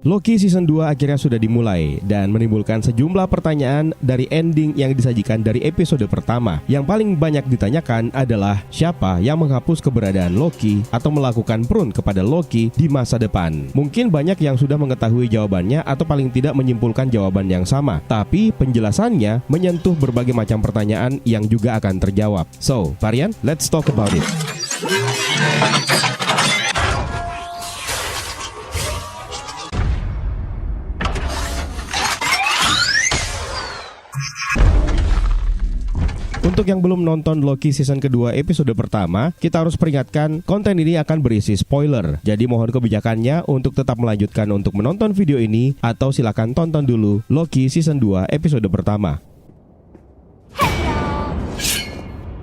Loki Season 2 akhirnya sudah dimulai dan menimbulkan sejumlah pertanyaan dari ending yang disajikan dari episode pertama. Yang paling banyak ditanyakan adalah siapa yang menghapus keberadaan Loki atau melakukan prune kepada Loki di masa depan. Mungkin banyak yang sudah mengetahui jawabannya atau paling tidak menyimpulkan jawaban yang sama, tapi penjelasannya menyentuh berbagai macam pertanyaan yang juga akan terjawab. So, Varian, let's talk about it. Untuk yang belum nonton Loki season kedua episode pertama, kita harus peringatkan konten ini akan berisi spoiler. Jadi mohon kebijakannya untuk tetap melanjutkan untuk menonton video ini atau silakan tonton dulu Loki season 2 episode pertama.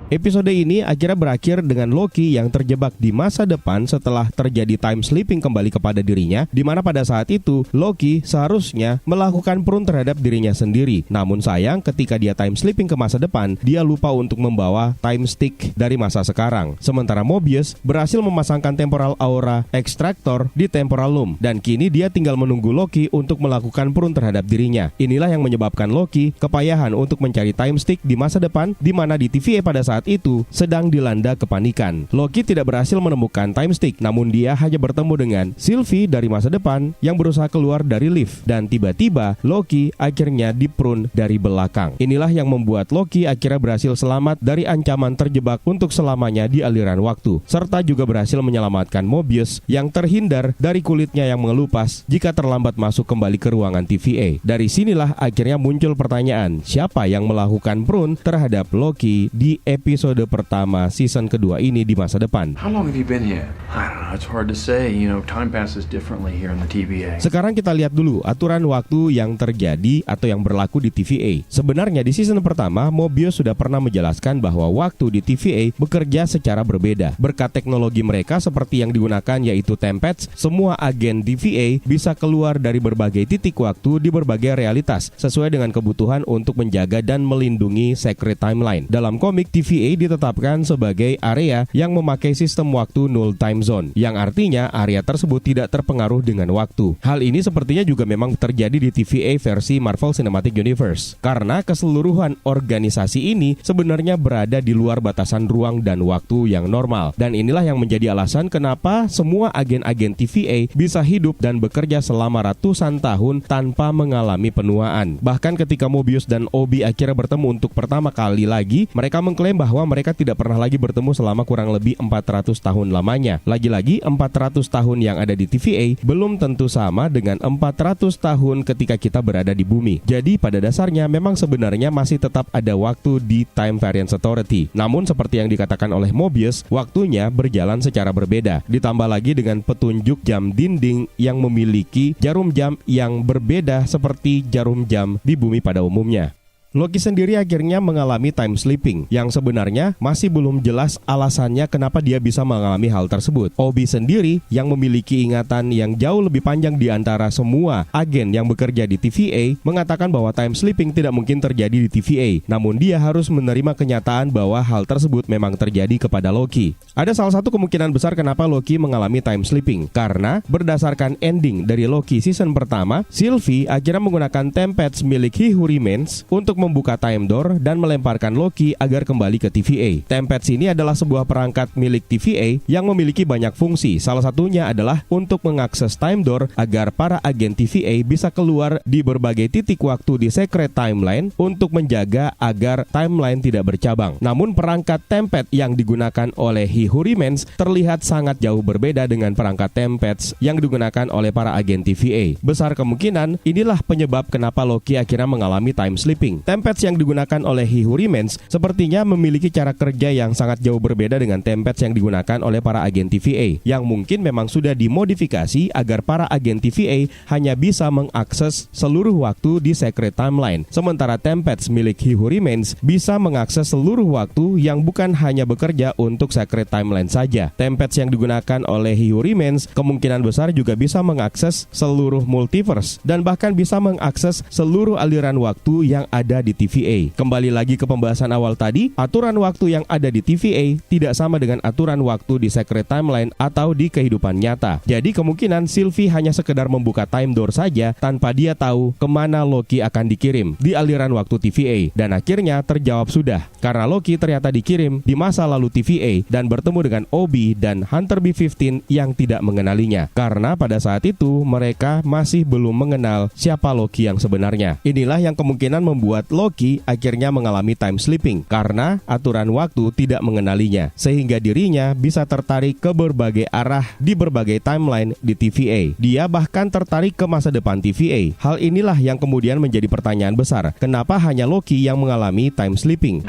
Episode ini akhirnya berakhir dengan Loki yang terjebak di masa depan setelah terjadi time sleeping kembali kepada dirinya, di mana pada saat itu Loki seharusnya melakukan prune terhadap dirinya sendiri. Namun sayang, ketika dia time sleeping ke masa depan, dia lupa untuk membawa time stick dari masa sekarang. Sementara Mobius berhasil memasangkan temporal aura extractor di temporal loom, dan kini dia tinggal menunggu Loki untuk melakukan prune terhadap dirinya. Inilah yang menyebabkan Loki kepayahan untuk mencari time stick di masa depan, di mana di TVA pada saat itu sedang dilanda kepanikan. Loki tidak berhasil menemukan time stick, namun dia hanya bertemu dengan Sylvie dari masa depan yang berusaha keluar dari lift, dan tiba-tiba Loki akhirnya diprune dari belakang. Inilah yang membuat Loki akhirnya berhasil selamat dari ancaman terjebak untuk selamanya di aliran waktu, serta juga berhasil menyelamatkan Mobius yang terhindar dari kulitnya yang mengelupas jika terlambat masuk kembali ke ruangan TVA. Dari sinilah akhirnya muncul pertanyaan, siapa yang melakukan prune terhadap Loki di episode pertama season kedua ini di masa depan. How long have you been here? I don't know, it's hard to say. You know, time passes differently here in the TVA. Sekarang kita lihat dulu aturan waktu yang terjadi atau yang berlaku di TVA. Sebenarnya di season pertama, Mobius sudah pernah menjelaskan bahwa waktu di TVA bekerja secara berbeda. Berkat teknologi mereka seperti yang digunakan yaitu Tempest, semua agen TVA bisa keluar dari berbagai titik waktu di berbagai realitas sesuai dengan kebutuhan untuk menjaga dan melindungi Secret Timeline. Dalam komik, TVA ditetapkan sebagai area yang memakai sistem waktu null time zone, yang artinya area tersebut tidak terpengaruh dengan waktu. Hal ini sepertinya juga memang terjadi di TVA versi Marvel Cinematic Universe, karena keseluruhan organisasi ini sebenarnya berada di luar batasan ruang dan waktu yang normal. Dan inilah yang menjadi alasan kenapa semua agen-agen TVA bisa hidup dan bekerja selama ratusan tahun tanpa mengalami penuaan. Bahkan ketika Mobius dan Obi akhirnya bertemu untuk pertama kali lagi, mereka mengklaim bahwa mereka tidak pernah lagi bertemu selama kurang lebih 400 tahun lamanya. Lagi-lagi 400 tahun yang ada di TVA belum tentu sama dengan 400 tahun ketika kita berada di bumi. Jadi pada dasarnya memang sebenarnya masih tetap ada waktu di Time Variance Authority. Namun seperti yang dikatakan oleh Mobius, waktunya berjalan secara berbeda. Ditambah lagi dengan petunjuk jam dinding yang memiliki jarum jam yang berbeda seperti jarum jam di bumi pada umumnya. Loki sendiri akhirnya mengalami time sleeping yang sebenarnya masih belum jelas alasannya kenapa dia bisa mengalami hal tersebut. Obi sendiri yang memiliki ingatan yang jauh lebih panjang di antara semua agen yang bekerja di TVA mengatakan bahwa time sleeping tidak mungkin terjadi di TVA. Namun dia harus menerima kenyataan bahwa hal tersebut memang terjadi kepada Loki. Ada salah satu kemungkinan besar kenapa Loki mengalami time sleeping, karena berdasarkan ending dari Loki season pertama, Sylvie akhirnya menggunakan Tempest milik He Who Remains untuk membuka time door dan melemparkan Loki agar kembali ke TVA. Tempest ini adalah sebuah perangkat milik TVA yang memiliki banyak fungsi. Salah satunya adalah untuk mengakses time door agar para agen TVA bisa keluar di berbagai titik waktu di Secret Timeline untuk menjaga agar timeline tidak bercabang. Namun perangkat Tempest yang digunakan oleh He Who Remains terlihat sangat jauh berbeda dengan perangkat Tempest yang digunakan oleh para agen TVA. Besar kemungkinan inilah penyebab kenapa Loki akhirnya mengalami time sleeping. Tempest yang digunakan oleh He Who Remains sepertinya memiliki cara kerja yang sangat jauh berbeda dengan Tempest yang digunakan oleh para agen TVA, yang mungkin memang sudah dimodifikasi agar para agen TVA hanya bisa mengakses seluruh waktu di Secret Timeline. Sementara Tempest milik He Who Remains bisa mengakses seluruh waktu yang bukan hanya bekerja untuk Secret Timeline saja. Tempest yang digunakan oleh He Who Remains kemungkinan besar juga bisa mengakses seluruh multiverse dan bahkan bisa mengakses seluruh aliran waktu yang ada berbeda di TVA. Kembali lagi ke pembahasan awal tadi, aturan waktu yang ada di TVA tidak sama dengan aturan waktu di Secret Timeline atau di kehidupan nyata. Jadi kemungkinan Sylvie hanya sekedar membuka time door saja tanpa dia tahu kemana Loki akan dikirim di aliran waktu TVA. Dan akhirnya terjawab sudah, karena Loki ternyata dikirim di masa lalu TVA dan bertemu dengan Obi dan Hunter B-15 yang tidak mengenalinya. Karena pada saat itu mereka masih belum mengenal siapa Loki yang sebenarnya. Inilah yang kemungkinan membuat Loki akhirnya mengalami time slipping karena aturan waktu tidak mengenalinya, sehingga dirinya bisa tertarik ke berbagai arah di berbagai timeline di TVA. Dia bahkan tertarik ke masa depan TVA. Hal inilah yang kemudian menjadi pertanyaan besar. Kenapa hanya Loki yang mengalami time slipping?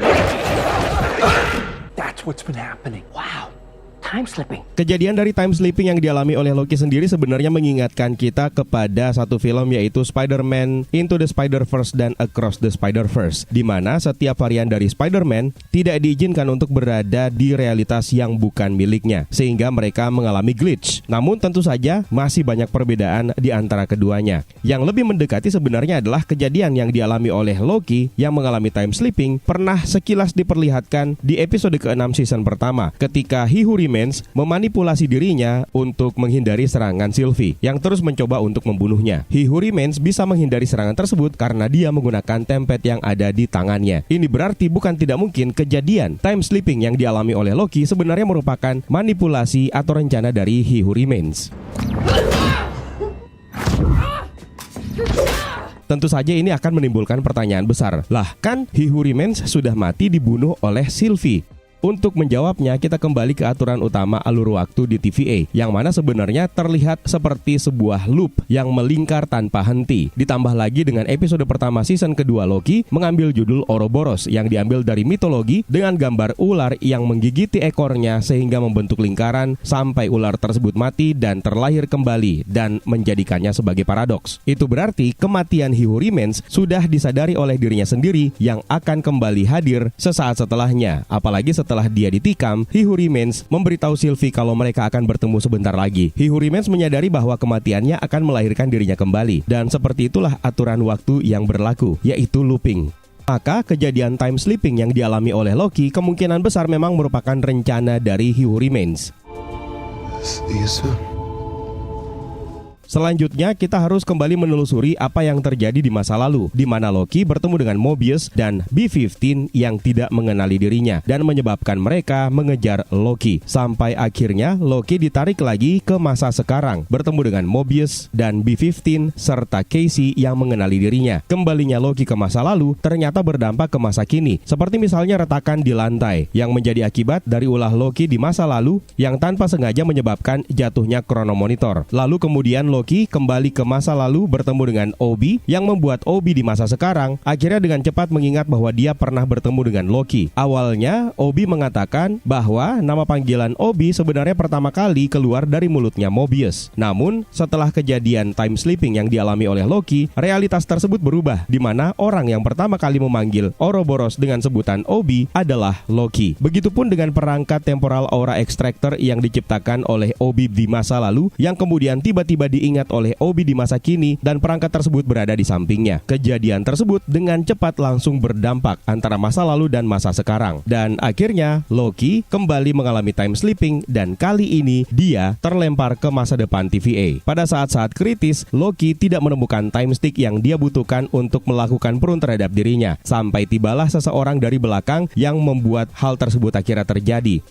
That's what's been happening. Wow, time slipping. Kejadian dari time slipping yang dialami oleh Loki sendiri sebenarnya mengingatkan kita kepada satu film, yaitu Spider-Man Into the Spider-Verse dan Across the Spider-Verse, di mana setiap varian dari Spider-Man tidak diizinkan untuk berada di realitas yang bukan miliknya, sehingga mereka mengalami glitch. Namun tentu saja masih banyak perbedaan di antara keduanya. Yang lebih mendekati sebenarnya adalah kejadian yang dialami oleh Loki yang mengalami time slipping pernah sekilas diperlihatkan di episode ke-6 season pertama, ketika He Who Remains memanipulasi dirinya untuk menghindari serangan Sylvie yang terus mencoba untuk membunuhnya. He Who Remains bisa menghindari serangan tersebut karena dia menggunakan template yang ada di tangannya. Ini berarti bukan tidak mungkin kejadian time slipping yang dialami oleh Loki sebenarnya merupakan manipulasi atau rencana dari He Who Remains. Tentu saja ini akan menimbulkan pertanyaan besar. Lah, kan He Who Remains sudah mati dibunuh oleh Sylvie. Untuk menjawabnya, kita kembali ke aturan utama alur waktu di TVA, yang mana sebenarnya terlihat seperti sebuah loop yang melingkar tanpa henti. Ditambah lagi dengan episode pertama season kedua Loki mengambil judul Ouroboros yang diambil dari mitologi dengan gambar ular yang menggigiti ekornya sehingga membentuk lingkaran sampai ular tersebut mati dan terlahir kembali dan menjadikannya sebagai paradoks. Itu berarti kematian He Who Remains sudah disadari oleh dirinya sendiri yang akan kembali hadir sesaat setelahnya. Apalagi setelah dia ditikam, He Who Remains memberitahu Sylvie kalau mereka akan bertemu sebentar lagi. He Who Remains menyadari bahwa kematiannya akan melahirkan dirinya kembali, dan seperti itulah aturan waktu yang berlaku, yaitu looping. Maka kejadian time slipping yang dialami oleh Loki kemungkinan besar memang merupakan rencana dari He Who Remains. See you soon. Selanjutnya kita harus kembali menelusuri apa yang terjadi di masa lalu, di mana Loki bertemu dengan Mobius dan B-15 yang tidak mengenali dirinya dan menyebabkan mereka mengejar Loki. Sampai akhirnya Loki ditarik lagi ke masa sekarang, bertemu dengan Mobius dan B-15 serta Casey yang mengenali dirinya. Kembalinya Loki ke masa lalu ternyata berdampak ke masa kini, seperti misalnya retakan di lantai yang menjadi akibat dari ulah Loki di masa lalu yang tanpa sengaja menyebabkan jatuhnya kronomonitor. Lalu kemudian Loki kembali ke masa lalu bertemu dengan Obi yang membuat Obi di masa sekarang akhirnya dengan cepat mengingat bahwa dia pernah bertemu dengan Loki. Awalnya Obi mengatakan bahwa nama panggilan Obi sebenarnya pertama kali keluar dari mulutnya Mobius. Namun setelah kejadian time slipping yang dialami oleh Loki, realitas tersebut berubah, di mana orang yang pertama kali memanggil Ouroboros dengan sebutan Obi adalah Loki. Begitupun dengan perangkat temporal aura extractor yang diciptakan oleh Obi di masa lalu yang kemudian tiba-tiba diingat oleh Obi di masa kini dan perangkat tersebut berada di sampingnya. Kejadian tersebut dengan cepat langsung berdampak antara masa lalu dan masa sekarang. Dan akhirnya Loki kembali mengalami time slipping dan kali ini dia terlempar ke masa depan TVA. Pada saat-saat kritis, Loki tidak menemukan time stick yang dia butuhkan untuk melakukan perun terhadap dirinya. Sampai tibalah seseorang dari belakang yang membuat hal tersebut akhirnya terjadi.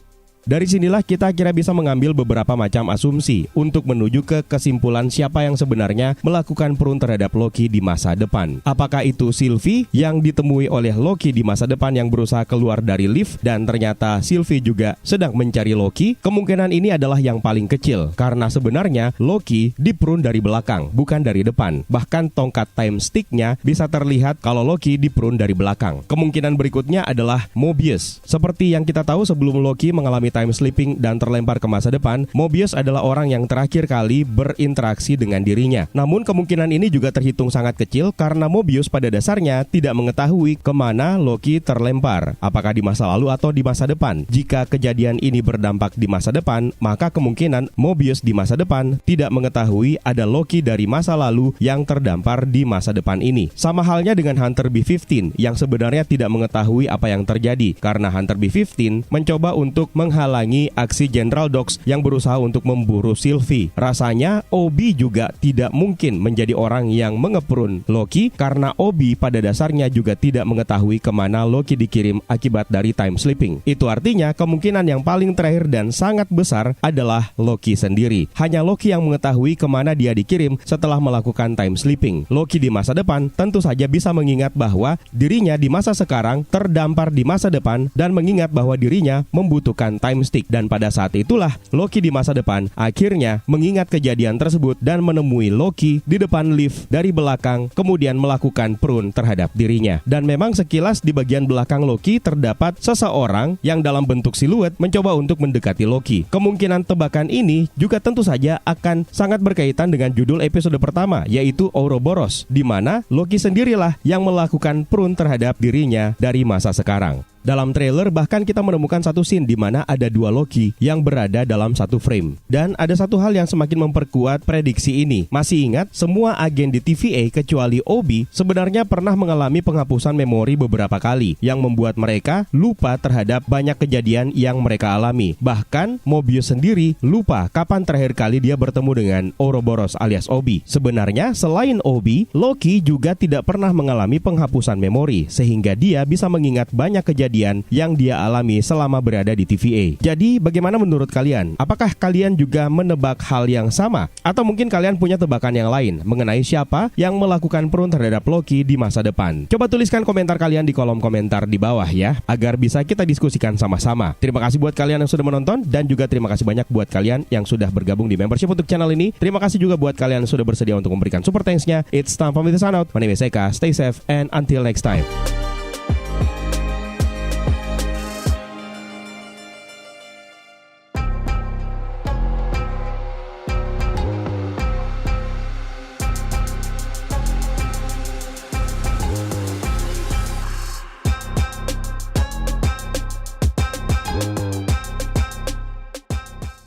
Dari sinilah kita kira bisa mengambil beberapa macam asumsi untuk menuju ke kesimpulan siapa yang sebenarnya melakukan perun terhadap Loki di masa depan. Apakah itu Sylvie yang ditemui oleh Loki di masa depan yang berusaha keluar dari lift dan ternyata Sylvie juga sedang mencari Loki? Kemungkinan ini adalah yang paling kecil karena sebenarnya Loki diperun dari belakang, bukan dari depan. Bahkan tongkat time stick-nya bisa terlihat kalau Loki diperun dari belakang. Kemungkinan berikutnya adalah Mobius. Seperti yang kita tahu sebelum Loki mengalami time slipping dan terlempar ke masa depan, Mobius adalah orang yang terakhir kali berinteraksi dengan dirinya. Namun kemungkinan ini juga terhitung sangat kecil karena Mobius pada dasarnya tidak mengetahui kemana Loki terlempar, apakah di masa lalu atau di masa depan. Jika kejadian ini berdampak di masa depan, maka kemungkinan Mobius di masa depan tidak mengetahui ada Loki dari masa lalu yang terdampar di masa depan ini. Sama halnya dengan Hunter B-15 yang sebenarnya tidak mengetahui apa yang terjadi karena Hunter B-15 mencoba untuk menghalangi aksi General Dox yang berusaha untuk memburu Sylvie. Rasanya Obi juga tidak mungkin menjadi orang yang mengeprun Loki karena Obi pada dasarnya juga tidak mengetahui kemana Loki dikirim akibat dari time slipping. Itu artinya kemungkinan yang paling terakhir dan sangat besar adalah Loki sendiri. Hanya Loki yang mengetahui kemana dia dikirim setelah melakukan time slipping. Loki di masa depan tentu saja bisa mengingat bahwa dirinya di masa sekarang terdampar di masa depan dan mengingat bahwa dirinya membutuhkan time stick. Dan pada saat itulah Loki di masa depan akhirnya mengingat kejadian tersebut dan menemui Loki di depan lift dari belakang, kemudian melakukan prune terhadap dirinya. Dan memang sekilas di bagian belakang Loki terdapat seseorang yang dalam bentuk siluet mencoba untuk mendekati Loki. Kemungkinan tebakan ini juga tentu saja akan sangat berkaitan dengan judul episode pertama, yaitu Ouroboros, di mana Loki sendirilah yang melakukan prune terhadap dirinya dari masa sekarang. Dalam trailer bahkan kita menemukan satu scene di mana ada dua Loki yang berada dalam satu frame. Dan ada satu hal yang semakin memperkuat prediksi ini. Masih ingat, semua agen di TVA kecuali Obi sebenarnya pernah mengalami penghapusan memori beberapa kali yang membuat mereka lupa terhadap banyak kejadian yang mereka alami. Bahkan Mobius sendiri lupa kapan terakhir kali dia bertemu dengan Ouroboros alias Obi. Sebenarnya selain Obi, Loki juga tidak pernah mengalami penghapusan memori sehingga dia bisa mengingat banyak kejadian yang dia alami selama berada di TVA. Jadi bagaimana menurut kalian? Apakah kalian juga menebak hal yang sama? Atau mungkin kalian punya tebakan yang lain mengenai siapa yang melakukan prune terhadap Loki di masa depan? Coba tuliskan komentar kalian di kolom komentar di bawah ya, agar bisa kita diskusikan sama-sama. Terima kasih buat kalian yang sudah menonton dan juga terima kasih banyak buat kalian yang sudah bergabung di membership untuk channel ini. Terima kasih juga buat kalian yang sudah bersedia untuk memberikan super thanks-nya. It's time for me to sign out. My name is Eka. Stay safe and until next time.